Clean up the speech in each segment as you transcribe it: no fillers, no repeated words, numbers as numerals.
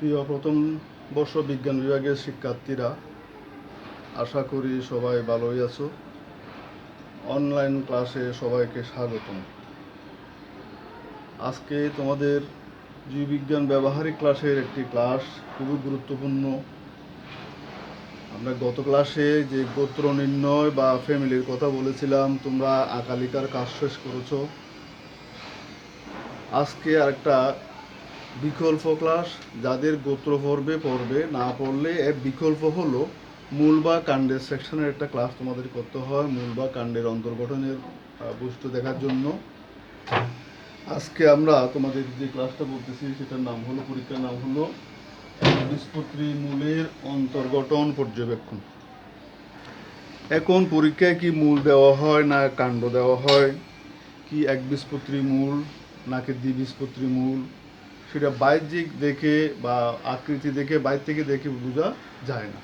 প্রিয় প্রথম বর্ষ বিজ্ঞান বিভাগের শিক্ষার্থীরা, আশা করি সবাই ভালোই আছো। অনলাইন ক্লাসে সবাইকে স্বাগতম। আজকে তোমাদের জীববিজ্ঞান ব্যবহারিক ক্লাসের একটি ক্লাস খুবই গুরুত্বপূর্ণ। আমরা গত ক্লাসে যে গোত্র নির্ণয় বা ফ্যামিলির কথা বলেছিলাম, তোমরা আকালিকার কাজ শেষ করেছো। আজকে আরেকটা বিকল্প ক্লাস, যাদের গোত্র পড়বে, না পড়লে এর বিকল্প হলো মূল বা কাণ্ডের সেকশনের একটা ক্লাস তোমাদের করতে হয়, মূল বা কাণ্ডের অন্তর্গঠনের বস্তু দেখার জন্য। আজকে আমরা তোমাদের যে ক্লাসটা বলতেছি সেটার নাম হলো, পরীক্ষার নাম হলো একবীজপত্রী মূলের অন্তর্গঠন পর্যবেক্ষণ। এখন পরীক্ষায় কি মূল দেওয়া হয় না কাণ্ড দেওয়া হয়, কি একবীজপত্রী মূল নাকি দ্বিবীজপত্রী মূল, সেটা বাহ্যিক দেখে বা আকৃতি দেখে বাইরে থেকে দেখে বোঝা যায় না।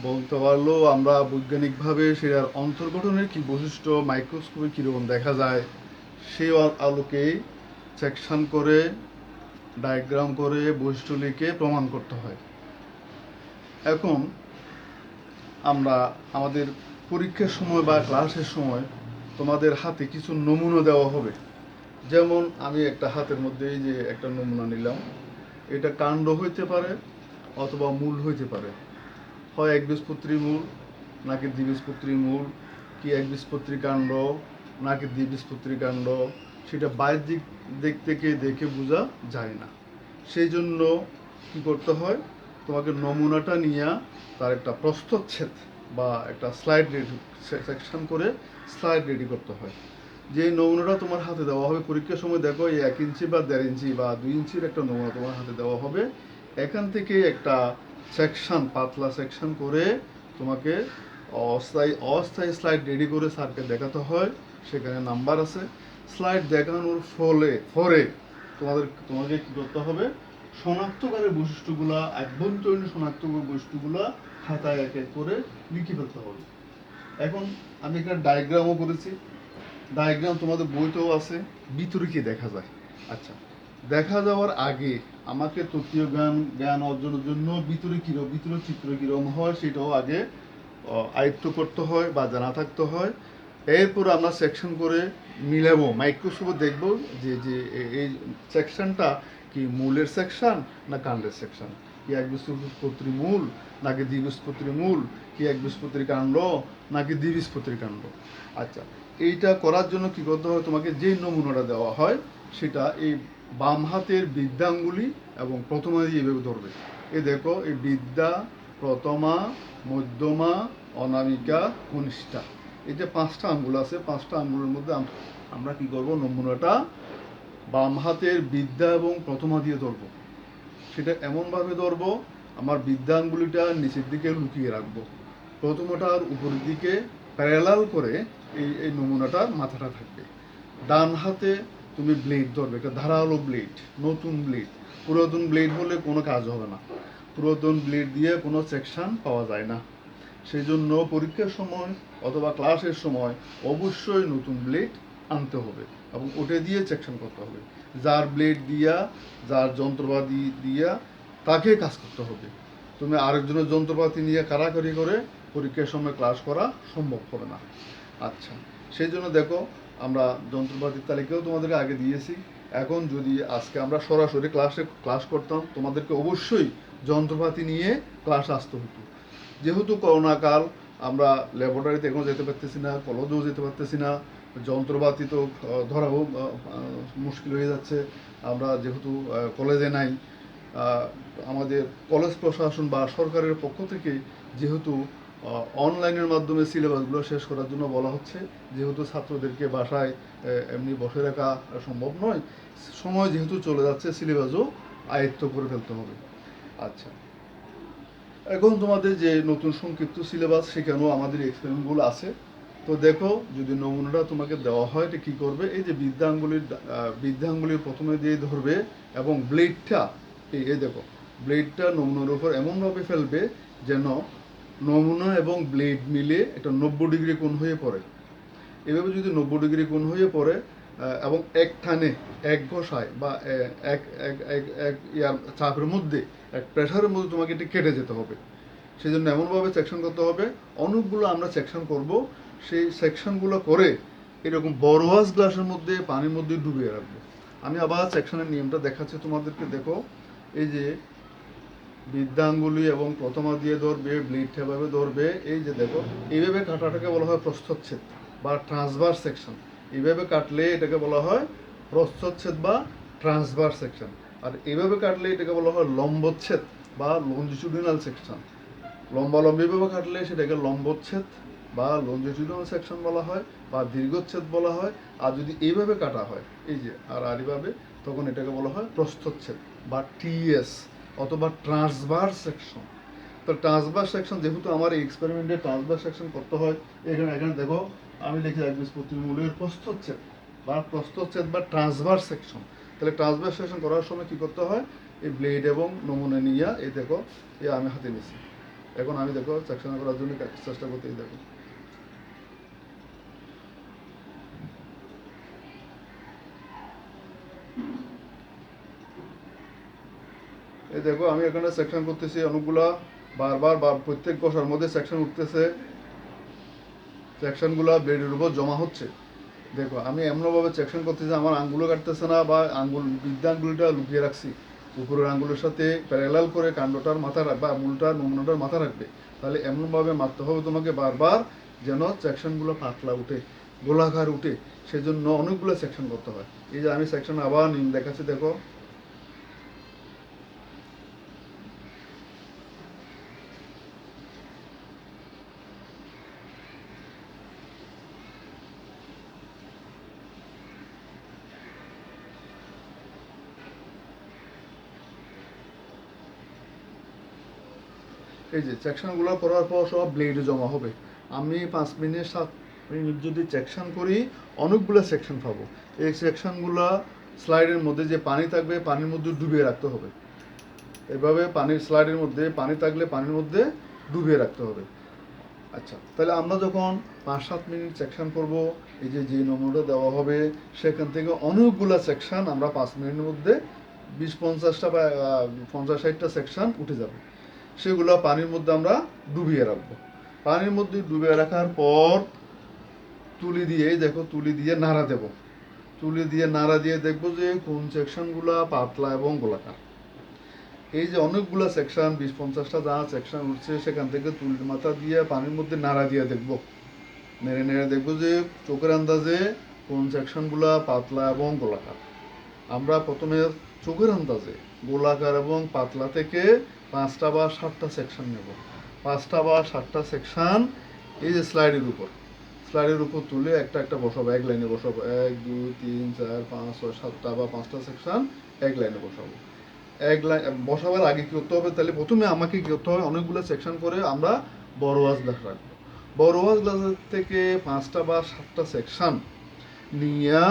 বলতে পারলেও আমরা বৈজ্ঞানিকভাবে সেটার অন্তর্গঠনের কি বৈশিষ্ট্য, মাইক্রোস্কোপে কীরকম দেখা যায়, সেই আলোকেই সেকশন করে, ডায়াগ্রাম করে, বৈশিষ্ট্য লিখে প্রমাণ করতে হয়। এখন আমরা আমাদের পরীক্ষার সময় বা ক্লাসের সময় তোমাদের হাতে কিছু নমুনা দেওয়া হবে। যেমন আমি একটা হাতের মধ্যে এই যে একটা নমুনা নিলাম, এটা কাণ্ড হইতে পারে অথবা মূল হইতে পারে, হয় একবীজপত্রী মূল নাকি দ্বিবীজপত্রী মূল, কি একবীজপত্রী কাণ্ড নাকি দ্বিবীজপত্রী কাণ্ড, সেটা বাহ্যিক দিক থেকে দেখে বোঝা যায় না। সেই জন্য কী করতে হয়, তোমাকে নমুনাটা নিয়ে তার একটা প্রস্থচ্ছেদ বা একটা স্লাইড রেডি সেকশন করে স্লাইড রেডি করতে হয়। যে নমুনাটা তোমার হাতে দেওয়া হবে পরীক্ষার সময়, দেখো এই 1 ইঞ্চি বা 1.5 ইঞ্চি বা 2 ইঞ্চির একটা নমুনা তোমার হাতে দেওয়া হবে। এখান থেকে একটা সেকশন, পাতলা সেকশন করে তোমাকে অস্থায়ী স্লাইড রেডি করে স্যারকে দেখাতে হয়। সেখানে নাম্বার আছে। স্লাইড দেখানোর পরে তোমাকে কী করতে হবে, শনাক্তকারী বৈশিষ্ট্যগুলা, অভ্যন্তরীণ শনাক্তকারী বৈশিষ্ট্যগুলা খাতায় এক এক করে লিখে ফেলতে হবে। এখন আমি একটা ডায়াগ্রামও করেছি, ডায়াগ্রাম তোমাদের বইতেও আছে, ভিতরে কি দেখা যায়। আচ্ছা, দেখা যাওয়ার আগে আমাকে তত্ত্বীয় জ্ঞান অর্জনের জন্য ভিতরে চিত্র কীরকম হয় সেটাও আগে আয়ত্ত করতে হয় বা জানা থাকতে হয়। এরপর আমরা সেকশন করে মিলাবো, মাইক্রোস্কোপে দেখবো যে যে এই সেকশনটা কি মূলের সেকশন না কাণ্ডের সেকশন, কি একবীজপত্রী মূল নাকি দ্বিবীজপত্রী মূল, কি একবীজপত্রী কাণ্ড নাকি দ্বিবীজপত্রী কাণ্ড। আচ্ছা, এইটা করার জন্য কি করতে হয়, তোমাকে যেই নমুনাটা দেওয়া হয় সেটা এই বাম হাতের বৃদ্ধাঙ্গুলি এবং প্রথমা দিয়ে এভাবে ধরবে। এই দেখো, এই বৃদ্ধা, প্রথমা, মধ্যমা, অনামিকা, কনিষ্ঠা, এই যে 5টা আঙ্গুল আছে, 5টা আঙ্গুলের মধ্যে আমরা কি করব, নমুনাটা বাম হাতের বৃদ্ধা এবং প্রথমা দিয়ে ধরবো। সেটা এমনভাবে ধরবো, আমার বৃদ্ধাঙ্গুলিটা নিচের দিকে লুকিয়ে রাখবো, প্রথমটার উপরের দিকে প্যারালাল করে এই নমুনাটার মাথাটা থাকবে। ডান হাতে তুমি ব্লেড ধরবে, একটা ধারালো ব্লেড, নতুন ব্লেড। পুরাতন ব্লেড হলে কোনো কাজ হবে না, পুরাতন ব্লেড দিয়ে কোনো সেকশন পাওয়া যায় না। সেই জন্য পরীক্ষার সময় অথবা ক্লাসের সময় অবশ্যই নতুন ব্লেড আনতে হবে এবং ওটা দিয়ে সেকশন করতে হবে। যার ব্লেড দিয়া, যার যন্ত্রপাতি দিয়া, তাকে কাজ করতে হবে। তুমি আরেকজনের যন্ত্রপাতি নিয়ে কারাকারি করে পরীক্ষার সময় ক্লাস করা সম্ভব হবে না। আচ্ছা, সেই জন্য দেখো, আমরা যন্ত্রপাতির তালিকাও তোমাদেরকে আগে দিয়েছি। এখন যদি আজকে আমরা সরাসরি ক্লাস করতাম, তোমাদেরকে অবশ্যই যন্ত্রপাতি নিয়ে ক্লাস আসতে হতো। যেহেতু করোনাকাল, আমরা ল্যাবরেটরিতে এখনও যেতে পারতেছি না, কলেজেও যেতে পারতেছি না, যন্ত্রপাতি তো ধরাও মুশকিল হয়ে যাচ্ছে। আমরা যেহেতু কলেজে নাই, আমাদের কলেজ প্রশাসন বা সরকারের পক্ষ থেকে যেহেতু অনলাইনের মাধ্যমে সিলেবাসগুলো শেষ করার জন্য বলা হচ্ছে, যেহেতু ছাত্রদেরকে বাসায় এমনি বসে রাখা সম্ভব নয়, সময় যেহেতু চলে যাচ্ছে, সিলেবাসও আয়ত্ত করে ফেলতে হবে। আচ্ছা, এখন তোমাদের যে নতুন সংক্ষিপ্ত সিলেবাস, সেখানেও আমাদের এক্সপেরিমেন্টগুলো আছে। তো দেখো, যদি নমুনাটা তোমাকে দেওয়া হয়, এটা কী করবে, এই যে বৃদ্ধাঙ্গুলির প্রথমে দিয়ে ধরবে এবং ব্লেডটা, এই দেখো, ব্লেডটা নমুনার উপর এমনভাবে ফেলবে যেন নমুনা এবং ব্লেড মিলে একটা 90 ডিগ্রি কোণ হয়ে পড়ে। এভাবে যদি 90 ডিগ্রি কোণ হয়ে পড়ে, এবং এক টানে এক ঘষায় বা এক এক এক এক ইয়ার চাপের মধ্যে এক প্রেশারের মধ্যে তোমাকে এটি কেটে যেতে হবে। সেই জন্য এমনভাবে সেকশন করতে হবে, অনেকগুলো আমরা সেকশন করব, সেই সেকশনগুলো করে এরকম বড় ওয়াশ গ্লাসের মধ্যে পানির মধ্যে ডুবিয়ে রাখবো। আমি আবার সেকশনের নিয়মটা দেখাচ্ছি তোমাদেরকে। দেখো, এই যে বৃদ্ধাঙ্গুলি এবং প্রথমা দিয়ে ধরবে, ব্লেড এভাবে ধরবে, এই যে দেখো এইভাবে কাটাটাকে বলা হয় প্রস্থচ্ছেদ বা ট্রান্সভার্স সেকশন। এইভাবে কাটলে এটাকে বলা হয় প্রস্থচ্ছেদ বা ট্রান্সভার্স সেকশন। আর এইভাবে কাটলে এটাকে বলা হয় লম্বচ্ছেদ বা লঞ্জিটিউডিনাল সেকশন। লম্বালম্বিভাবে কাটলে সেটাকে লম্বচ্ছেদ বা লঞ্জিটিউডিনাল সেকশন বলা হয় বা দীর্ঘচ্ছেদ বলা হয়। আর যদি এইভাবে কাটা হয়, এই যে আর এইভাবে, তখন এটাকে বলা হয় প্রস্থচ্ছেদ বা টিএস অথবা ট্রান্সভার্স সেকশন। তো ট্রান্সভার্স সেকশন, যেহেতু আমার এই এক্সপেরিমেন্টে ট্রান্সভার্স সেকশন করতে হয়, এখানে এখানে দেখো আমি লিখি একবীজপত্রী মূলের প্রস্থচ্ছেদ বা ট্রান্সভার্স সেকশন। তাহলে ট্রান্সভার্স সেকশন করার সময় কি করতে হয়, এই ব্লেড এবং নমুনা নিয়ে এই দেখো এই আমি হাতে নিছি। এখন আমি দেখো সেকশন করার জন্য চেষ্টা করতে, দেখো এই দেখো আমি এখানে সেকশন করতেছি অনেকগুলা, বারবার প্রত্যেক কষার মধ্যে সেকশন উঠতেছে, সেকশনগুলো ব্লেডের উপর জমা হচ্ছে। দেখো আমি এমনভাবে সেকশন করতেছি আমার আঙ্গুলও কাটতেছে না, বা বৃদ্ধা আঙ্গুলটা লুকিয়ে রাখছি উপরের আঙ্গুলের সাথে প্যারালাল করে কাণ্ডটার মাথা বা মূলটা নমুনাটার মাথা রাখবে। তাহলে এমনভাবে মারতে হবে তোমাকে বারবার, যেন সেকশনগুলো পাতলা উঠে, গোলাকার উঠে। সেজন্য অনেকগুলো সেকশন করতে হয়। এই যে আমি সেকশন আবার দেখাচ্ছি, দেখো এই যে সেকশনগুলো করার পর সব ব্লেডে জমা হবে। আমি 5 মিনিট 7 মিনিট যদি সেকশন করি, অনেকগুলো সেকশন পাবো। এই সেকশনগুলো স্লাইডের মধ্যে যে পানি থাকবে পানির মধ্যে ডুবিয়ে রাখতে হবে। এভাবে পানির স্লাইডের মধ্যে পানি থাকলে পানির মধ্যে ডুবিয়ে রাখতে হবে। আচ্ছা, তাহলে আমরা যখন 5-7 মিনিট সেকশন করব, এই যে যে নমুনাটা দেওয়া হবে সেখান থেকে অনেকগুলো সেকশন আমরা 5 মিনিটের মধ্যে 20-50টা বা 50-60টা সেকশন উঠে যাবে। সেগুলো পানির মধ্যে আমরা ডুবিয়ে রাখবো। পানির মধ্যে ডুবিয়ে রাখার পর তুলি দিয়ে, দেখো তুলি দিয়ে নাড়া দেব। তুলি দিয়ে নাড়া দিয়ে দেখবো যে কোন সেকশনগুলো পাতলা এবং গোলাকার। এই যে অনেকগুলো সেকশন 20-50টা যা সেকশন উঠছে, সেখান থেকে তুলির মাথা দিয়ে পানির মধ্যে নাড়া দিয়ে দেখবো, নেড়ে নেড়ে দেখবো যে চোখের আন্দাজে কোন সেকশনগুলো পাতলা এবং গোলাকার। আমরা প্রথমে চোখের আন্দাজে গোলাকার এবং পাতলা থেকে 5টা বা 7টা সেকশন নেব। 5টা বা 7টা সেকশন এই যে স্লাইডের উপর তুলে একটা একটা বসাবো, এক লাইনে বসাবো। 1 2 3 4 5 6 7টা বা 5টা সেকশন এক লাইনে বসাবো। এক লাইন বসাবার আগে কী করতে হবে, তাহলে প্রথমে আমাকে কী করতে হবে, অনেকগুলো সেকশন করে আমরা বড় ওয়াশ গ্লাস রাখবো। বড় ওয়াশ গ্লাসের থেকে 5টা বা 7টা সেকশন নিয়ে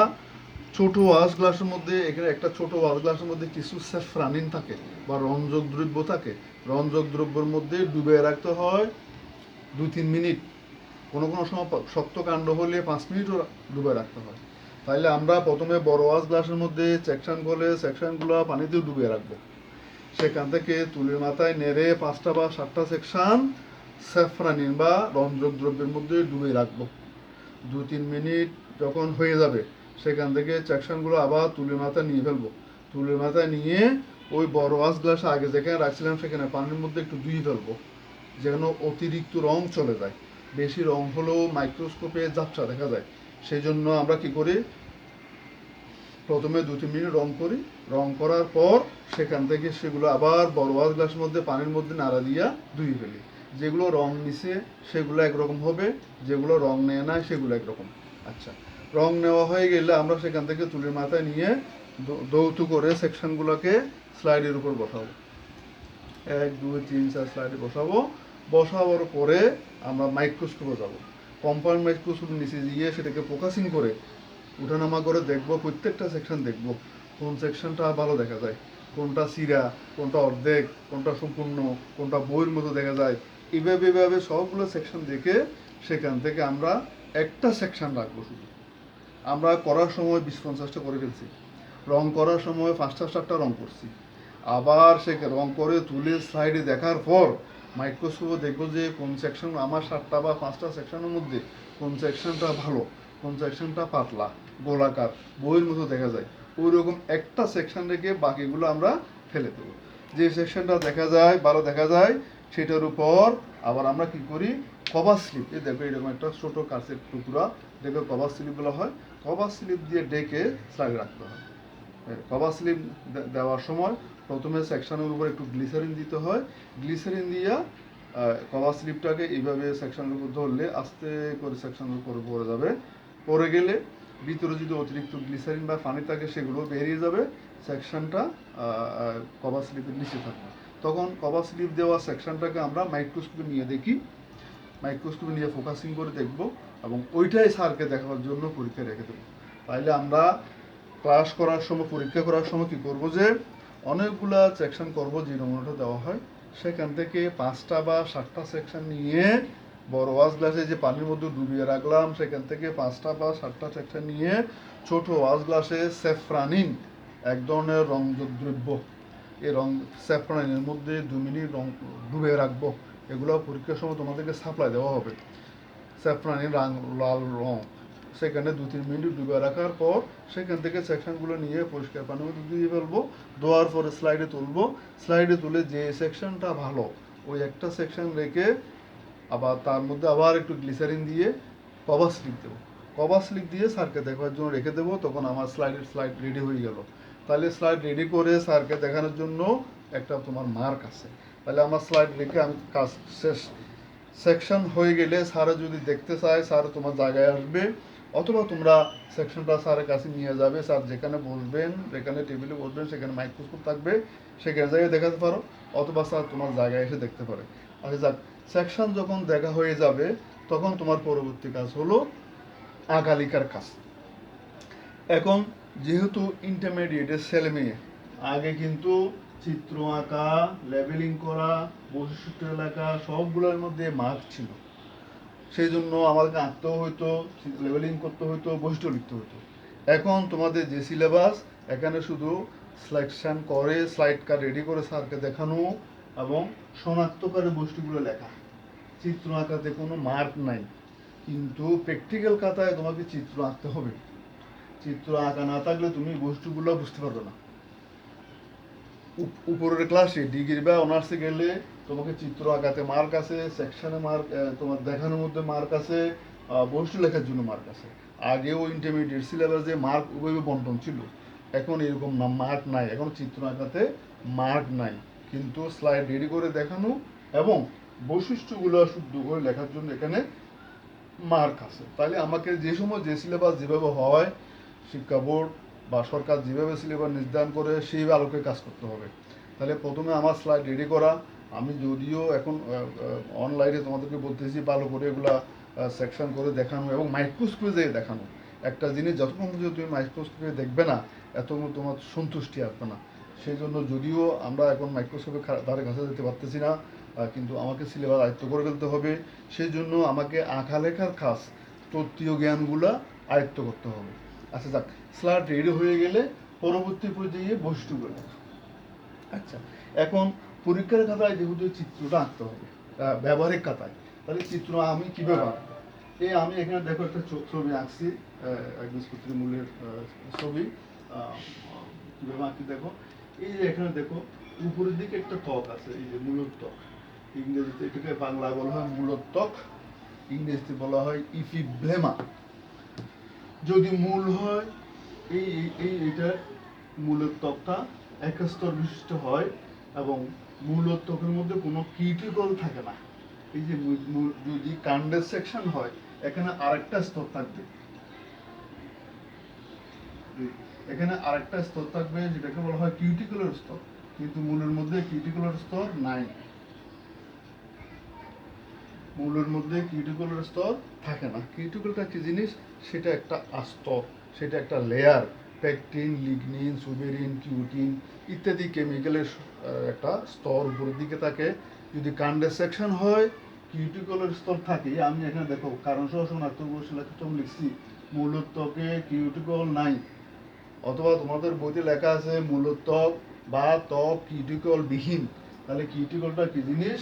ছোট ওয়াশ গ্লাসের মধ্যে, এখানে একটা ছোট ওয়াশ গ্লাসের মধ্যে কিছু স্যাফরানিন থাকে বা রঞ্জক দ্রব্য থাকে, রঞ্জক দ্রব্যের মধ্যে ডুবে রাখতে হয় 2-3 মিনিট। কোনো কোনো সময় শক্ত কাণ্ড হলে 5 মিনিটও ডুবে রাখতে হয়। তাইলে আমরা প্রথমে বড় ওয়াশ গ্লাসের মধ্যে সেকশন করলে সেকশনগুলো পানিতেও ডুবিয়ে রাখবো। সেখান থেকে তুলির মাথায় নেড়ে 5টা বা 7টা সেকশন স্যাফরানিন বা রঞ্জক দ্রব্যের মধ্যে ডুবে রাখবো। 2-3 মিনিট যখন হয়ে যাবে, সেখান থেকে সেকশনগুলো আবার তুলির মাথায় নিয়ে ফেলবো। তুলির মাথায় নিয়ে ওই বড় ওয়াশ গ্লাস আগে যেখানে রাখছিলাম সেখানে পানির মধ্যে একটু ধুয়ে ফেলবো, যেন অতিরিক্ত রং চলে যায়। বেশি রং হলেও মাইক্রোস্কোপে ঝাপসা দেখা যায়। সেই জন্য আমরা কি করি, প্রথমে 2-3 মিনিট রং করি, রং করার পর সেখান থেকে সেগুলো আবার বড় ওয়াশ গ্লাসের মধ্যে পানির মধ্যে নাড়া দিয়া ধুয়ে ফেলি। যেগুলো রং নিছে সেগুলো একরকম হবে, যেগুলো রং নেয় না সেগুলো একরকম। আচ্ছা, রং নেওয়া হয়ে গেলে আমরা সেখান থেকে তুলির মাথায় নিয়ে দৌত করে সেকশনগুলোকে স্লাইডের উপর বসাবো। 1 2 3 4 স্লাইডে বসাবো। বসাবার পরে আমরা মাইক্রোস্কোপে যাব। কম্পাউন্ড মাইক্রোস্কোপের নিচে গিয়ে সেটাকে ফোকাসিং করে উঠানামা করে দেখবো, প্রত্যেকটা সেকশন দেখবো কোন সেকশনটা ভালো দেখা যায়, কোনটা সিরা, কোনটা অর্ধেক, কোনটা সম্পূর্ণ, কোনটা বইয়ের মতো দেখা যায়। এইভাবে সবগুলো সেকশন দেখে সেখান থেকে আমরা একটা সেকশন রাখবো শুধু। আমরা করার সময় 20-50টা করে ফেলছি, রং করার সময় 5টা-7টা রং করছি, আবার সে রং করে তুলে স্লাইডে দেখার পর মাইক্রোস্কোপে দেখবো যে কোন সেকশন আমার 7টা বা 5টা সেকশনের মধ্যে কোন সেকশনটা ভালো, কোন সেকশনটা পাতলা গোলাকার বইয়ের মতো দেখা যায়, ওই রকম একটা সেকশন রেখে বাকিগুলো আমরা ফেলে দেবো। যে সেকশনটা দেখা যায় ভালো দেখা যায় সেটার উপর আবার আমরা কি করি, কভার স্লিপ, এই দেখো এরকম একটা ছোটো কাঁচের টুকরা, দেখো কভার স্লিপ বলা হয়, কভার স্লিপ দিয়ে ডেকে স্লাইডে রাখতে হয়। কভার স্লিপ দেওয়ার সময় প্রথমে সেকশনের উপর একটু গ্লিসারিন দিতে হয়, গ্লিসারিন দিয়া কভার স্লিপটাকে এইভাবে সেকশনের উপর ধরলে আস্তে করে সেকশনের উপর পড়ে যাবে, পড়ে গেলে ভিতরে যদি অতিরিক্ত গ্লিসারিন বা পানি থাকে সেগুলো বেরিয়ে যাবে, সেকশনটা কভার স্লিপের নিচে থাকবে। তখন কভার স্লিপ দেওয়া সেকশনটাকে আমরা মাইক্রোস্কোপে নিয়ে দেখি, মাইক্রোস্কোপে নিয়ে ফোকাসিং করে দেখব এবং ওইটাই স্যারকে দেখানোর জন্য পরীক্ষায় রেখে দেবো। তাইলে আমরা ক্লাস করার সময় পরীক্ষা করার সময় কী করবো যে অনেকগুলা সেকশন করব, যে নমুনাটা দেওয়া হয় সেখান থেকে 5টা বা 7টা সেকশন নিয়ে বড় ওয়াশ গ্লাসে যে পানির মধ্যে ডুবিয়ে রাখলাম সেখান থেকে 5টা বা 7টা সেকশন নিয়ে ছোট ওয়াশ গ্লাসে স্যাফরানিন, এক ধরনের রংযোগ দ্রব্য, এই রং স্যাফরানিনের মধ্যে 2 মিনিট রং ডুবিয়ে রাখবো। এগুলো পরীক্ষার সময় তোমাদেরকে সাপ্লাই দেওয়া হবে। স্যাফরানিন লাল রং সেখানে 2-3 মিনিট ডুবে রাখার পর সেখান থেকে সেকশনগুলো নিয়ে পরিষ্কার পানির মধ্যে দিয়ে ফেলবো, দেওয়ার পরে স্লাইডে তুলবো, স্লাইডে তুলে যে সেকশনটা ভালো ওই একটা সেকশন রেখে আবার তার মধ্যে আবার একটু গ্লিসারিন দিয়ে কভার স্লিপ দেবো, কভার স্লিপ দিয়ে স্যারকে দেখার জন্য রেখে দেবো। তখন আমার স্লাইড রেডি হয়ে গেল। তাহলে স্লাইড রেডি করে স্যারকে দেখানোর জন্য একটা তোমার মার্ক আছে, তাহলে আমার স্লাইড রেখে আমি কাজ শেষ। সেকশন হয়ে গেলে স্যারে যদি দেখতে চায় স্যার তোমার জায়গায় আসবে, অথবা তোমরা সেকশনটা স্যারের কাছে নিয়ে যাবে, স্যার যেখানে বসবেন, যেখানে টেবিলে বসবেন সেখানে মাইক্রোস্কোপ থাকবে, সেখানে জায়গায় দেখাতে পারো, অথবা স্যার তোমার জায়গায় এসে দেখতে পারে। আচ্ছা যাক, সেকশন যখন দেখা হয়ে যাবে তখন তোমার পরবর্তী কাজ হলো আঁকা লেখার কাজ। এখন যেহেতু ইন্টারমিডিয়েটের ছেলে মেয়ে, আগে কিন্তু চিত্র আঁকা, লেবেলিং করা, বৈশিষ্ট্য লেখা সবগুলোর মধ্যে মার্ক ছিল, সেই জন্য আমাদেরকে আঁকতেও হইতো, লেবেলিং করতে হইতো, বৈশিষ্ট্য লিখতে হইতো। এখন তোমাদের যে সিলেবাস, এখানে শুধু সিলেকশন করে স্লাইড কার্ড রেডি করে স্যারকে দেখানো এবং শনাক্তকারী বৈশিষ্ট্যগুলো লেখা। চিত্র আঁকাতে কোনো মার্ক নাই, কিন্তু প্র্যাকটিক্যাল খাতায় তোমাকে চিত্র আঁকতে হবে। চিত্র আঁকা না থাকলে তুমি বস্তুগুলো বুঝতে পারবে না। উপরের ক্লাসে ডিগ্রি বা অনার্সে গেলে তোমাকে চিত্র আঁকাতে মার্ক আছে, সেকশনে মার্ক, তোমার দেখানোর মধ্যে মার্ক আছে, বস্তু লেখার জন্য মার্ক আছে। আগেও ইন্টারমিডিয়েট সিলেবাসে মার্ক ওইভাবে বন্টন ছিল, এখন এরকম না, মার্ক নাই, এখন চিত্র আঁকাতে মার্ক নাই, কিন্তু স্লাইড রেডি করে দেখানো এবং বৈশিষ্ট্যগুলো শুদ্ধ করে লেখার জন্য এখানে মার্ক আছে। তাহলে আমাকে যে সময় যে সিলেবাস যেভাবে হয়, শিক্ষা বোর্ড বা সরকার যেভাবে সিলেবাস নির্ধারণ করে সেই আলোকে কাজ করতে হবে। তাহলে প্রথমে আমার স্লাইড রেডি করা, আমি যদিও এখন অনলাইনে তোমাদেরকে বলতেছি ভালো করে এগুলা সেকশন করে দেখানো এবং মাইক্রোস্কোপে যেয়ে দেখানো। একটা জিনিস যতক্ষণ পর্যন্ত তুমি মাইক্রোস্কোপে দেখবে না এতক্ষণ তোমার সন্তুষ্টি আসবে না। সেই জন্য যদিও আমরা এখন মাইক্রোস্কোপে ধারে কাছে যেতে পারতেছি না, কিন্তু আমাকে সিলেবাস আয়ত্ত করে ফেলতে হবে। সেই জন্য আমাকে আঁকা লেখার কাজ, তত্ত্বীয় জ্ঞানগুলা আয়ত্ত করতে হবে। আচ্ছা যাক, স্লাইড রেডি হয়ে গেলে পরবর্তী পর্যায়ে বস্তুগুলো লেখা। আচ্ছা, এখন পরীক্ষার খাতায় যেহেতু চিত্রটা আঁকতে হবে, ব্যবহারিক খাতায়, তাহলে চিত্র আমি কীভাবে আঁকবো? এই আমি এখানে দেখো একটা ছবি আঁকছি, একবীজপত্রী মূলের ছবি। কীভাবে আঁকি দেখো, এই যে এখানে দেখো উপরের দিকে একটা ত্বক আছে, এই যে মূলর ত্বক, ইংরেজিতে এটাকে বাংলায় বলা হয় মূলর ত্বক, ইংরেজিতে বলা হয় ইফিব্লেমা। যদি মূল হয় এইটার মূলের ত্বকটা এক স্তর বিশিষ্ট হয় এবং মূলের ত্বকের মধ্যে কোনো কিউটিকল থাকে না। এই যে যদি কাণ্ডের সেকশন হয় এখানে আরেকটা স্তর থাকবে, এখানে আরেকটা স্তর থাকবে যেটাকে বলা হয় কিউটিকুলার স্তর, কিন্তু মূলের মধ্যে কিউটিকুলার স্তর নাই, মূলের মধ্যে কিউটিকুলার স্তর থাকে না। কিউটিকুলটা কি জিনিস? সেটা একটা আস্তর, সেটা একটা layer, pectin, lignin, suberin, cutin ইত্যাদি কেমিক্যালের একটা স্তর উপরের দিকে থাকে। যদি কাণ্ডের সেকশন হয় কিউটিকুলার স্তর থাকে, আমি এখানে দেখো কারণ সহ শনাক্ত লিখছি মূলোত্বকে কিউটিকল নাই, অথবা তোমাদের বইতে লেখা আছে মূলোত্বক বা ত্বক কিউটিকল বিহীন, তাহলে কিউটিকলটা কি জিনিস?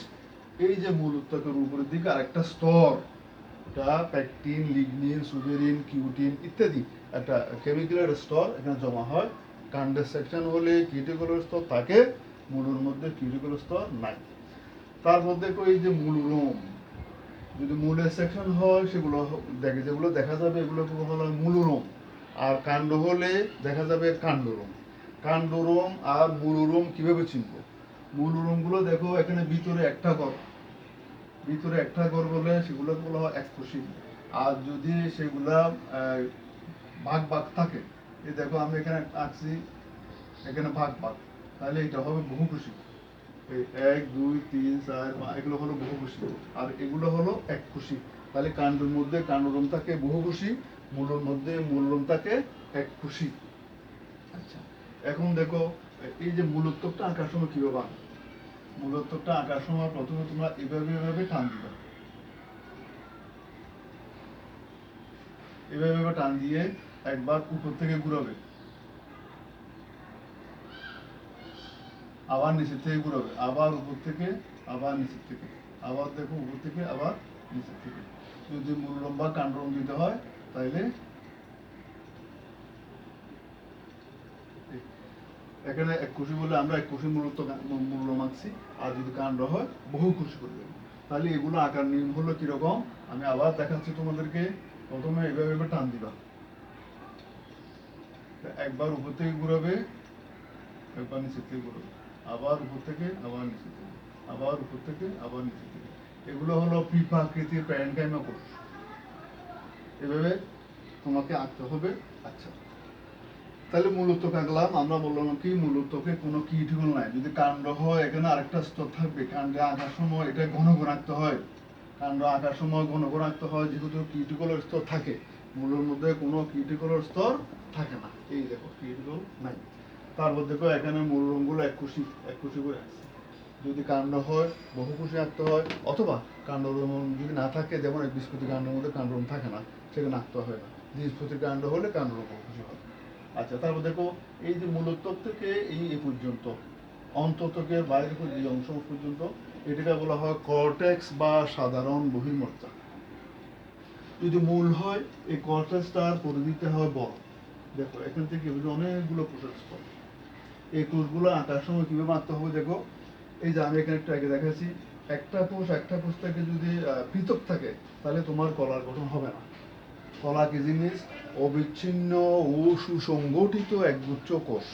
এই যে মূলোত্বকের উপরের দিকে আরেকটা স্তর, এটা প্যাকটিন, লিগনিন, সুবেরিন, কিউটিন ইত্যাদি একটা কেমিক্যালের স্তর এখানে জমা হয়। কাণ্ডের সেকশন হলে কিউটিকলের স্তর থাকে, মূলের মধ্যে কিউটিকলের স্তর নাই। তার মধ্যে এই যে মূলরোম, যদি মূলের সেকশন হয় সেগুলো যেগুলো দেখা যাবে এগুলোকে বলা হয় মূলরোম, আর কাণ্ড হলে দেখা যাবে কাণ্ডরোম। কাণ্ডরোম আর মূলরোম কিভাবে চিনব? মূলরোমগুলো দেখো এখানে ভিতরে একটা ঘর বলে সেগুলোকে বলা হয় এককোষী। আর যদি সেগুলা ভাগ ভাগ থাকে, এই দেখো আমি এখানে আঁকছি, এখানে ভাগ ভাগ, তাহলে এটা হবে বহুকোষী। এই 1 2 3 4 5 এগুলো হলো বহুকোষী, আর এগুলো হলো এককোষী। তাহলে কাণ্ডের মধ্যে কাণ্ডরোম থাকে বহুকোষী, মূলের মধ্যে মূলরোম থাকে এককোষী। আচ্ছা, এখন দেখো এই যে মূলোত্তকটা আঁকার সময় কিভাবে আঁকবে? মূলোত্তকটা আঁকার সময় প্রথমে তোমরা এভাবে টান দিবে, এভাবে টান দিয়ে একবার উপর থেকে ঘুরাবে, আবার নিচের থেকে ঘুরাবে, আবার উপর থেকে, আবার নিচের থেকে, আবার দেখো উপর থেকে, আবার নিচের থেকে। যদি মূলরোম বা কাণ্ডরোম দিতে হয় তাইলে এখানে এককোষী বলে আমরা এককোষী মূলরোম আঁকছি, আর যদি কাণ্ড হয় বহুকোষী করে দেবো। তাহলে এগুলো আঁকার নিয়ম হলো কিরকম, আমি আবার দেখাচ্ছি তোমাদেরকে। প্রথমে এভাবে টান দিবা, একবার উপর থেকে ঘুরাবে, একবার নিচের থেকে ঘুরাবে, আবার উপর থেকে, আবার নিচের থেকে, আবার উপর থেকে, আবার নিচের থেকে। এগুলো হলো পিপাকৃতির প্যারেনকাইমা কোষ। এভাবে তোমাকে আঁকতে হবে। আচ্ছা, তাহলে মূলোত্বক আঁকলাম, আমরা বললাম কি মূলোত্বকে কোনো কিউটিকল নাই। যদি কাণ্ড হয় এখানে আরেকটা স্তর থাকবে, কাণ্ডে আঁকার সময় এটা ঘন ঘন আঁকতে হয়, কাণ্ড আঁকার সময় ঘন ঘন আঁকতে হয়, যেহেতু কিউটিকলের স্তর থাকে। মূলের মধ্যে কোনো কিউটিকলের স্তর থাকে না, এই দেখো কিউটিকল নাই। তারপর দেখো এখানে মূলরোমগুলো এককোষী করে আসছে। যদি কাণ্ড হয় বহুকোষী আঁকতে হয়, অথবা কাণ্ডরোম যদি না থাকে, যেমন একবীজপত্রী কাণ্ডের মধ্যে কাণ্ডরোম থাকে না, সেখানে আঁকতে হয় না। দ্বিবীজপত্রী কাণ্ড হলে কাণ্ডরোম বহুকোষী হয়। আচ্ছা, তারপর দেখো এই যে মূলোত্বক থেকে এই পর্যন্ত, অন্তত্বকের বাইরের যে অংশ পর্যন্ত, এটাকে বলা হয় কর্টেক্স বা সাধারণ বহির্মজ্জা। যদি মূল হয় এই কর্টেক্সটার পরিধিতে হয় বড়। দেখো এখান থেকে অনেকগুলো কোষের স্তর, এই কোষগুলো আঁকার সময় কিভাবে আঁকতে হবে দেখো। এই যে আমি এখানে একটু আগে দেখাচ্ছি, একটা কোষ থেকে যদি পৃথক থাকে তাহলে তোমার কলার গঠন হবে না। কলা কি জিনিস? অবিচ্ছিন্ন ও সুসংগঠিত একগুচ্ছ কোষ,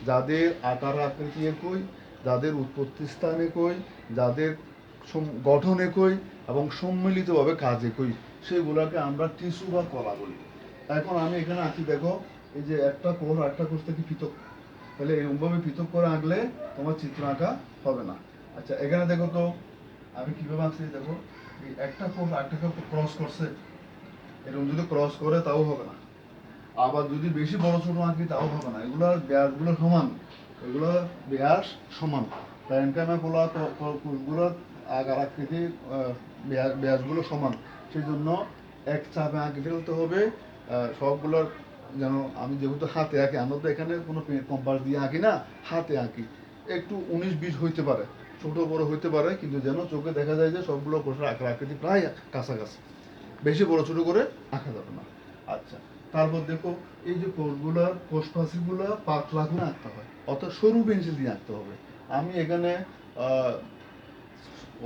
যাদের আকার আকৃতি একই, যাদের উৎপত্তি স্থান একই, যাদের গঠন একই এবং সম্মিলিতভাবে কাজ একই, সেগুলোকে আমরা টিস্যু বা কলা বলি। এখন আমি এখানে আঁকি, দেখো এই যে একটা কোষ থেকে পৃথক, তাহলে এরকমভাবে পৃথক করে আঁকলে তোমার চিত্র আঁকা হবে না। আচ্ছা, এখানে দেখো তো আমি কিভাবে আঁকছি, দেখো এই একটা কোষ আরেকটাকে ক্রস করছে, এরকম যদি ক্রস করে তাও হবে না। আবার যদি বেশি বড় ছোট আঁকি তাও হবে না, এগুলোর ব্যাসগুলো সমান, এগুলো ব্যাস সমান। প্যারেনকাইমা কোষগুলোর আকার আকৃতি ব্যাসগুলো সমান, সেই জন্য এক চাপে আঁকি ফেলতে হবে সবগুলোর। যেন আমি যেহেতু হাতে আঁকি, আমরা তো এখানে কোনো কম্পাস দিয়ে আঁকি না, হাতে আঁকি, একটু 19-20 হইতে পারে, ছোট বড় হইতে পারে, কিন্তু যেন চোখে দেখা যায় যে সবগুলো কোষের আকার আকৃতি প্রায় কাছাকাছি, বেশি বড় ছোট করে আঁকা যাবে না। আচ্ছা, তারপর দেখো এই যে কোষগুলোর কোষপ্রাচীরগুলো পাতলা করে আঁকতে হয়, অর্থাৎ সরু পেন্সিল দিয়ে আঁকতে হবে। আমি এখানে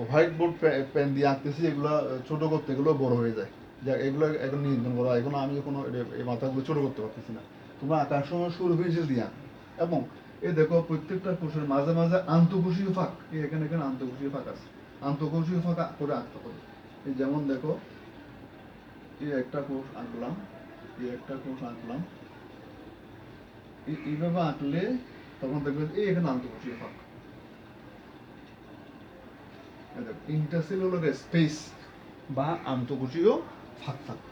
হোয়াইট বোর্ড পেন দিয়ে আঁকতেছি, এগুলো ছোট করতে এগুলো বড় হয়ে যায়, যা এগুলো এখন নিয়ন্ত্রণ করা, এখন আমি কোনো এই মাথাগুলো ছোট করতে পারতেছি না। তোমরা আঁকার সময় সরু পেন্সিল দিয়ে আঁকো। এবং এই দেখো প্রত্যেকটা কোষের মাঝে মাঝে আন্তঃকোষীয় ফাঁক, এখানে আন্তঃকোষীয় ফাঁক আছে, আন্তঃকোষীয় ফাঁক করে আঁকতে হবে। এই যেমন দেখো এই একটা কোষ আঁকলাম, এইভাবে আঁকলে তখন দেখবেন এই এখানে আন্তঃকোষীয় ফাঁক, ইন্টারসেলুলার স্পেস বা আন্তঃকোষীয় ফাঁক থাকবে।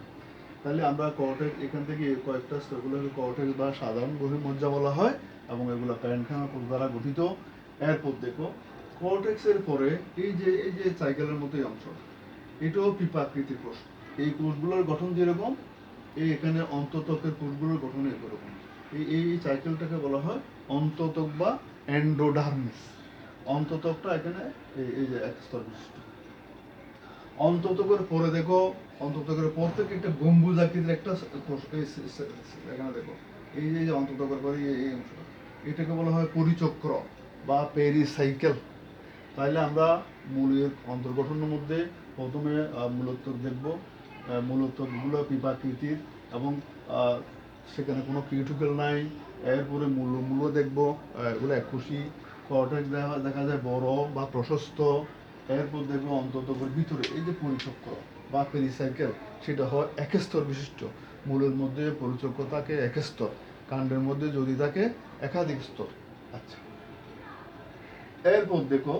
তাহলে আমরা কর্টেক্স, এখান থেকে কয়েকটা স্তরগুলোকে কর্টেক্স বা সাধারণ বহির্মজ্জা বলা হয়, এবং এগুলো প্যারেনকাইমা কোষ দ্বারা গঠিত। এরপর দেখো কর্টেক্সের পরে এই যে সাইকেলের মতো অংশ, এটাও পিপাকৃতির কোষ। এই কোষগুলোর গঠন যেরকম, এই এখানে অন্ততকের কোষগুলোর গঠন এরকম। এই সাইকেলটাকে বলা হয় অন্ততক বা এন্ডোডার্মিস। অন্ততকটা এখানে এই যে এক স্তর বিশিষ্ট। অন্ততকের পরে দেখো, অন্ততকের পর থেকে একটা গম্বুজ আকৃতির একটা এখানে দেখো, এই যে অন্ততকের পরে এই অংশটা, এটাকে বলা হয় পরিচক্র বা পেরিসাইকেল। তাইলে আমরা মূলের অন্তর্গঠনের মধ্যে প্রথমে মূলোত্তক দেখব। মূলোত্তকগুলো পিপাকৃতির এবং সেখানে কোনো কিউটিকল নাই। এরপরে মূল দেখবো, এগুলো একুশি কর্টেক্স দেখা যায় বড় বা প্রশস্ত। এরপর দেখবো অন্ততকের ভিতরে এই যে পরিচক্র বা পেরিসাইকেল, সেটা হয় এক স্তর বিশিষ্ট। মূলের মধ্যে পরিচক্র থাকে এক স্তর, কাণ্ডের মধ্যে যদি থাকে একাধিক স্তর। আচ্ছা, এরপর দেখো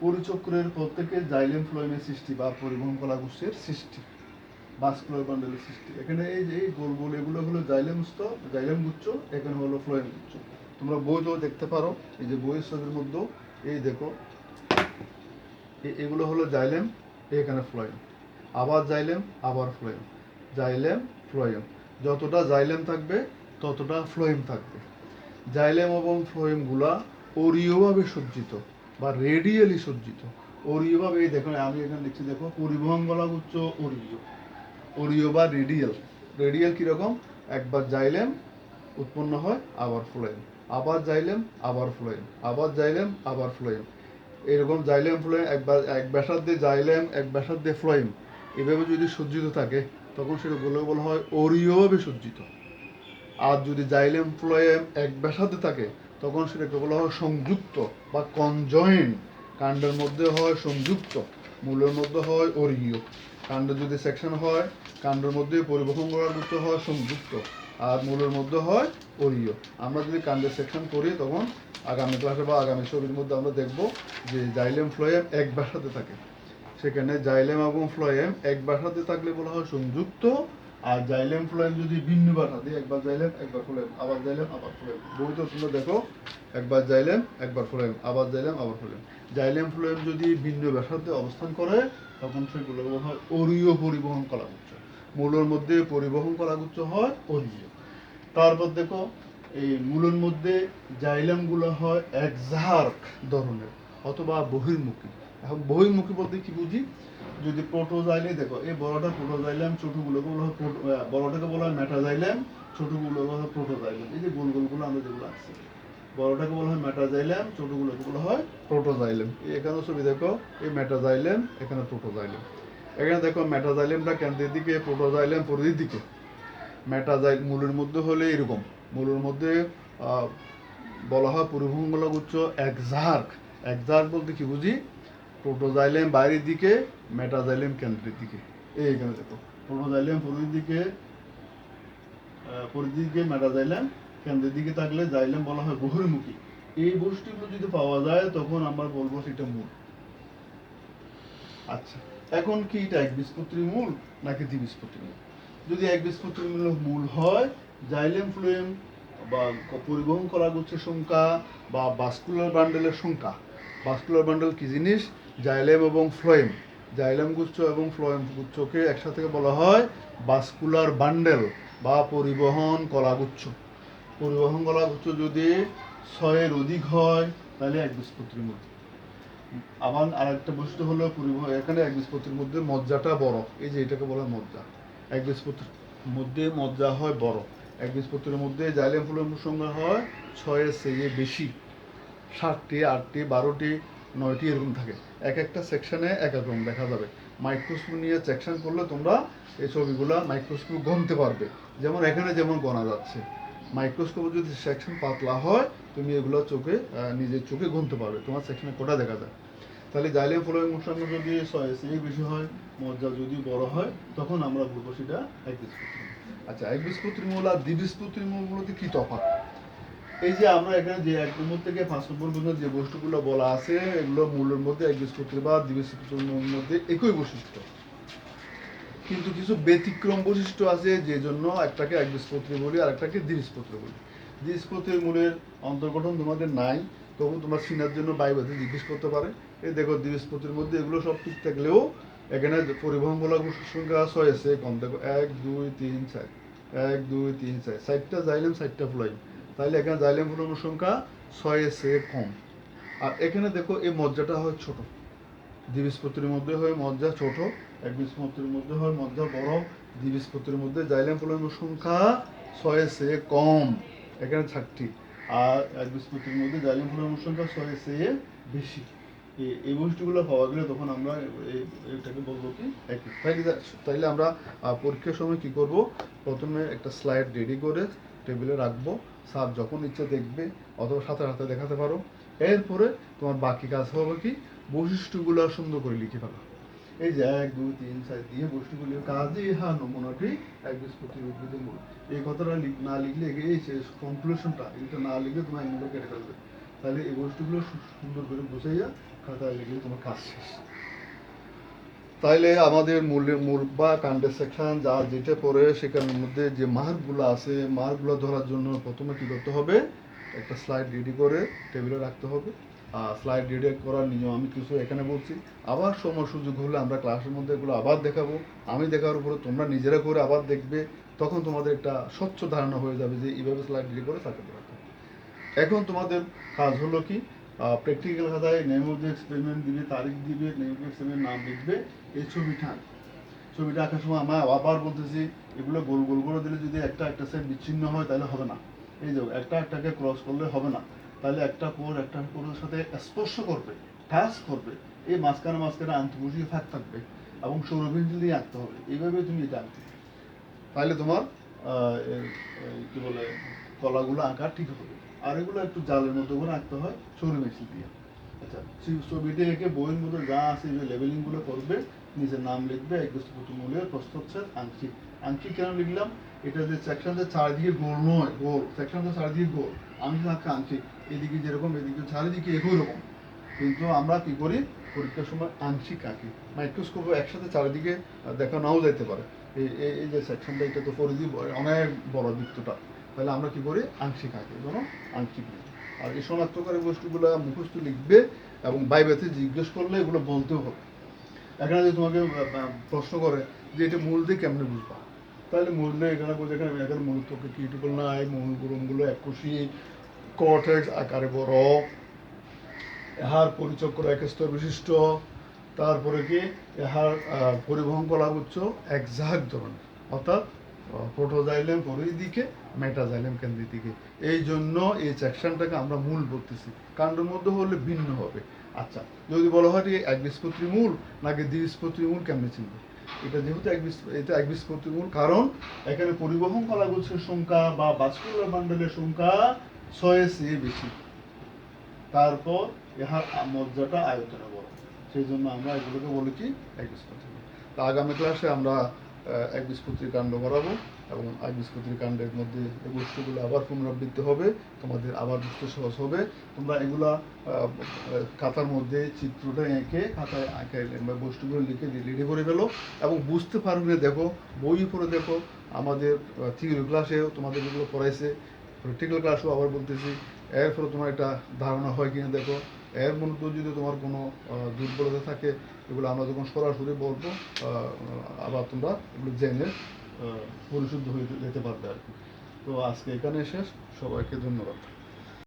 পরিচক্রের পর থেকে জাইলেম ফ্লোয়েমের সৃষ্টি বা পরিবহন কলাগুচ্ছের সৃষ্টি, ভাস্কুলার বান্ডেলের সৃষ্টি। এখানে এই যে এই গোল গোল এগুলো হলো জাইলেম স্তর, জাইলেম গুচ্ছ, এখানে হলো ফ্লোয়েম গুচ্ছ। তোমরা বইতেও দেখতে পারো, এই যে বইয়ের ছবির মধ্যে এই দেখো, এগুলো হলো জাইলেম, এখানে ফ্লোয়েম, আবার জাইলেম, আবার ফ্লোয়েম, জাইলেম ফ্লোয়েম। যতটা জাইলেম থাকবে ততটা ফ্লোয়েম থাকবে। জাইলেম এবং ফ্লোয়েমগুলা অরীয়ভাবে সজ্জিত বা রেডিয়ালি সজ্জিত। অরীয়ভাবে, এই দেখো আমি এখানে লিখছি, দেখো পরিবহন গলাগুচ্ছ অরীয়, অরীয় বা রেডিয়াল। রেডিয়াল কীরকম, একবার জাইলেম উৎপন্ন হয়, আবার ফ্লোয়েম, আবার জাইলেম, আবার ফ্লোয়েম, আবার জাইলেম, আবার ফ্লোয়েম। এরকম জাইলেম ফ্লোয়েম, একবার এক ব্যাসার্ধে জাইলেম, এক ব্যাসার্ধে ফ্লোয়েম, এভাবে যদি সজ্জিত থাকে তখন সেটা বলা হয় অরীয়ভাবে সজ্জিত। আর যদি জাইলেম ফ্লোয়েম এক ব্যাসার্ধে থাকে তখন সেটাকে বলা হয় সংযুক্ত বা কনজয়েন্ট। কাণ্ডের মধ্যে হয় সংযুক্ত, মূলের মধ্যে হয় অরীয়। কাণ্ড যদি সেকশন হয়, কাণ্ডের মধ্যে পরিবহন গলাগুচ্ছ হয় সংযুক্ত, আর মূলের মধ্যে হয় অরীয়। আমরা যদি কাণ্ডের সেকশন করি তখন আগামী ক্লাসে বা আগামী ছবির মধ্যে আমরা দেখব যে জাইলেম ফ্লোয়েম এক ব্যাসার্ধে থাকে। সেখানে জাইলেম এবং ফ্লোয়েম এক ব্যাসার্ধে থাকলে বলা হয় সংযুক্ত, আর জাইলেম ফ্লোয়েম যদি ভিন্ন ব্যাসার্ধে, একবার জাইলেম, একবার ফ্লোয়েম, আবার জাইলেম, আবার ফ্লোয়েম, বইতে তোমরা দেখো একবার জাইলেম, একবার ফ্লোয়েম, আবার জাইলেম, আবার ফ্লোয়েম। জাইলেম ফ্লোয়েম যদি ভিন্ন ব্যাসার্ধে অবস্থান করে তখন সেগুলো বলা হয় অরীয় পরিবহন কলাগুচ্ছ। মূলের মধ্যে পরিবহন কলাগুচ্ছ হয় অরীয়। তারপর দেখো এই মূলের মধ্যে জাইলেমগুলো হয় এক্সার্ক ধরনের অথবা বহির্মুখী। এখন বহির্মুখী বলতে কি বুঝি, যদি প্রোটোজাইলে দেখো, এই বড়টা প্রোটোজাইলেম, ছোটগুলোকে বলা হয় বড়টাকে বলা হয় মেটাজাইলেম, ছোটগুলোকে বলা হয় প্রোটোজাইলেম। এই যে গোলগুলো আমরা যেগুলো আসছে, বড়টাকে বলা হয় মেটাজাইলেম, ছোটগুলোকে বলা হয় প্রোটোজাইলেম। এখানেও ছবি দেখো, এই মেটাজাইলেম, এখানে প্রোটোজাইলেম। এখানে দেখো মেটাজাইলেমটা কেন্দ্রের দিকে, প্রোটোজাইলেম পরিধির দিকে। মেটাজাইল মূলের মধ্যে হলে এরকম, মূলের মধ্যে বলা হয় পরিবহন গলাগুচ্ছ এক্সার্ক। এক্সার্ক বলতে কি বুঝি, প্রোটোজাইলেম বাইরের দিকে, মেটাজাইলেম কেন্দ্রের দিকে। এইখানে দেখো প্রোটোজাইলেম পরিধির দিকে, মেটাজাইলেম কেন্দ্রের দিকে থাকলে জাইলেম বলা হয় বহির্মুখী। এই বৈশিষ্ট্যগুলো যদি পাওয়া যায় তখন আমরা বলবো সেটা মূল। আচ্ছা, এখন কি এটা একবীজপত্রী মূল নাকি দ্বিবীজপত্রী মূল? যদি একবীজপত্রী মূল হয়, জাইলেম ফ্লোয়েম বা পরিবহন কলাগুচ্ছের সংখ্যা বা ভাস্কুলার বান্ডেলের সংখ্যা, ভাস্কুলার বান্ডেল কি জিনিস, জাইলেম এবং ফ্লোয়েম, জাইলেম গুচ্ছ এবং ফ্লোয়েম গুচ্ছকে একসাথে বলা হয় ভাস্কুলার বান্ডেল বা পরিবহন কলাগুচ্ছ। পরিবহন কলাগুচ্ছ যদি 6-এর অধিক হয় তাহলে একবীজপত্রী মূল। আবার আরেকটা বৈশিষ্ট্য হলো পরিবহন, এখানে একবীজপত্রীর মধ্যে মজ্জাটা বড়, এই যে এটাকে বলা হয় মজ্জা। একবীজপত্রীর মধ্যে মজ্জা হয় বড়। একবীজপত্রীর মধ্যে জাইলেম ফ্লোয়েমের সংখ্যা হয় 6-এর চেয়ে বেশি, 7টি, 8টি, 12টি, 9টি এরকম থাকে। এক একটা সেকশনে এক এক রকম দেখা যাবে। মাইক্রোস্কোপ নিয়ে সেকশন করলে তোমরা এই ছবিগুলো মাইক্রোস্কোপ গণতে পারবে, যেমন এখানে যেমন গণা যাচ্ছে। মাইক্রোস্কোপে যদি সেকশন পাতলা হয় তুমি এগুলো চোখে নিজের চোখে গুনতে পারবে, তোমার সেকশনে কোটা দেখা যায়। তাহলে জাইলেম ফ্লোয়েমের সংখ্যা যদি 6-এর বেশি হয়, মজ্জা যদি বড় হয়, তখন আমরা বলবো সেটা একবীজপত্রী। আচ্ছা, একবীজপত্রী মূল আর দ্বিবীজপত্রী মূলগুলোতে কি তফাৎ? এই যে আমরা এখানে যে 1 নম্বর থেকে 5 নম্বর পর্যন্ত যে বৈশিষ্ট্যগুলো বলা আছে, এগুলো মূলের মধ্যে একবীজপত্রী বা দ্বিবীজপত্রীর মধ্যে একই বৈশিষ্ট্য, কিন্তু কিছু ব্যতিক্রম বৈশিষ্ট্য আছে, যে জন্য একটাকে একবীজপত্রী বলি আর একটাকে দ্বিবীজপত্রী বলি। দ্বিবীজপত্রী মূলের অন্তর্গঠন তোমাদের নাই, তবু তোমার চিনার জন্য বাইবাতে জিজ্ঞেস করতে পারে। এই দেখো দ্বিবীজপত্রীর মধ্যে এগুলো সব ঠিক থাকলেও এখানে পরিবহন বলা সংখ্যা 6 আছে, কম দেখো 1 2 3 4, 1 2 3 4, 4টা জাইলেম 4টা ফ্লোয়েম, তাহলে এখানে জাইলেম ফ্লোয়েমের সংখ্যা 6 আছে কম। আর এখানে দেখো এই মজ্জাটা হয় ছোট, দ্বিবীজপত্রীর মধ্যে হয় মজ্জা ছোট, একবীজপত্রীর মধ্যে হয় মজ্জা বড়, দ্বিবীজপত্রীর মধ্যে জাইলেম ফ্লোয়েমের সংখ্যা 6 আছে কম, এখানে 4টি। আর একবীজপত্রীর মধ্যে জাইলেম ফ্লোয়েমের সংখ্যা 6 আছে বেশি। এই বৈশিষ্ট্যগুলো পাওয়া গেলে তখন আমরা এটাকে বলবো কি একই। তাইলে আমরা পরীক্ষার সময় কি করব, প্রথমে একটা স্লাইড রেডি করে টেবিলে রাখবো, স্যার যখন ইচ্ছে দেখবে অথবা সাথে সাথে দেখাতে পারো। এরপরে তোমার বাকি কাজ হবে কি, বৈশিষ্ট্যগুলো সুন্দর করে লিখে ফেলা। এই যে 1 2 3 4 দিয়ে বৈশিষ্ট্যগুলি কাজে ইহা নমুনাটি একবীজপত্রী উদ্ভিদের মূল। এই কথাটা না লিখলে এই যে কনক্লুশনটা এটা না লিখলে তোমার এগুলো কেটে ফেলবে। তাহলে এই বৈশিষ্ট্যগুলো সুন্দর করে বুঝাইয়া খাতায় লিখলে তোমার কাজ শেষ। তাইলে আমাদের মূল বা কাণ্ডের সেকশন যা যেটা পড়ে সেখানের মধ্যে যে মার্কগুলো আছে, মার্কগুলো ধরার জন্য প্রথমে কী করতে হবে, একটা স্লাইড রেডি করে টেবিলে রাখতে হবে। আর স্লাইড রেডি করার নিয়ম আমি কিছু এখানে বলছি, আবার সময় সুযোগ হলে আমরা ক্লাসের মধ্যে এগুলো আবার দেখাবো। আমি দেখার উপরে তোমরা নিজেরা করে আবার দেখবে, তখন তোমাদের একটা স্বচ্ছ ধারণা হয়ে যাবে যে এইভাবে স্লাইড রেডি করে চাকরি রাখতে। এখন তোমাদের কাজ হলো কি, প্র্যাকটিক্যাল খাতায় নেম অফ দ্য এক্সপেরিমেন্ট দিবে, তারিখ দিবে, নেম অফ দ্য এক্সপেরিমেন্ট নাম লিখবে, এই ছবিটা আঁক। ছবিটা আঁকার সময় আমরা আবার বলতেছি এগুলো গোল গোল করে দিলে যদি একটা একটা সাইড বিচ্ছিন্ন হয় তাহলে হবে না। এই যে একটা একটাকে ক্রস করলে হবে না, তাহলে একটা কোর একটা কোরের সাথে স্পর্শ করবে, টাচ করবে, এই মাঝখানে আন্তঃভুজীয় ফাঁক থাকবে এবং সৌরভিঞ্জল দিয়ে আঁকতে হবে। এইভাবে তুমি এটা আঁকতে, তাহলে তোমার কি বলে কলাগুলো আঁকা ঠিক হবে। আর এগুলো একটু জালের মতো করে আঁকতে হয় সৌরমেশি দিয়ে। আচ্ছা, ছবিটা এঁকে বইয়ের মধ্যে যা আছে যে লেবেলিংগুলো করবে, নিজের নাম লিখবে, একবীজপত্রী মূলের প্রস্থচ্ছেদ আংশিক। আংশিক কেন লিখলাম, এটা যে সেকশনটা চারিদিকে গোল নয়, গোল সেকশনটা চারিদিকে গোল, আমি থাকছে আংশিক, এদিকে যেরকম এদিকে চারিদিকে একই রকম, কিন্তু আমরা কি করি পরীক্ষার সময় আংশিক আঁকি। মাইক্রোস্কোপে একসাথে চারিদিকে দেখা নাও যাইতে পারে, এই যে সেকশনটা এটা তো পরিধি অনেক বড় বৃত্তটা, তাহলে আমরা কি করি আংশিক আঁকি, যেন আংশিক লিখি। আর এই শনাক্তকারী বস্তুগুলো মুখস্থ লিখবে এবং বাইবেতে জিজ্ঞেস করলে এগুলো বলতেও হবে। এখানে যদি তোমাকে প্রশ্ন করে যে এটা মূল দিয়ে কেমনে বুঝবা, তাহলে মূল দিয়ে এখানে বলছে এখানে মূলত্বকে কিউটিকল নাই, মূল গুরুমগুলো এককোষী, কর্টেক্স আকারে বড়, এহার পরিচক্র এক স্তর বিশিষ্ট, তারপরে কি এহার পরিবহন কলাগুচ্ছ একজাক্ট ধরনের, অর্থাৎ প্রোটোজাইলেম পরের দিকে, মেটাজাইলেম কেন্দ্রের দিকে। এই জন্য এই সেকশনটাকে আমরা মূল বলতেছি, কাণ্ডের মধ্যে হলে ভিন্ন হবে। আচ্ছা, যদি বলা হয় একবীজপত্রী মূল নাকি দ্বিবীজপত্রী মূল কেমনে চিনবে, এটা যেহেতু এটা একবীজপত্রী মূল, কারণ এখানে পরিবহন কলাগুচ্ছের সংখ্যা বা ভাস্কুলার বান্ডেলের সংখ্যা 6-এর চেয়ে বেশি, তারপর ইহার মজ্জাটা আয়তনে বড়, সেই জন্য আমরা এগুলোকে বলি কি একবীজপত্রী। তা আগামী ক্লাসে আমরা একবীজপত্রী কাণ্ড করাবো এবং একবীজপত্রী কাণ্ডের মধ্যে এই বস্তুগুলো আবার পুনরাবৃত্তি হবে, তোমাদের আবার বুঝতে সহজ হবে। তোমরা এগুলা খাতার মধ্যে চিত্রটা এঁকে খাতায় আঁকে বস্তুগুলো লিখে রেডি করে ফেলো এবং বুঝতে পারবে। দেখো বই পড়ে দেখো, আমাদের থিওরি ক্লাসেও তোমাদের যেগুলো পড়াইছে, প্র্যাকটিক্যাল ক্লাসও আবার বলতেছি, এর ফলে তোমার একটা ধারণা হয় কিনা দেখো। এর মধ্যে যদি তোমার কোনো দুর্বলতা থাকে, এগুলো আমরা যখন সরাসরি বলবো আবার তোমরা এগুলো জেনে পরিশুদ্ধ হয়ে যেতে পারবে আর কি। তো আজকে এখানে শেষ, সবাইকে ধন্যবাদ।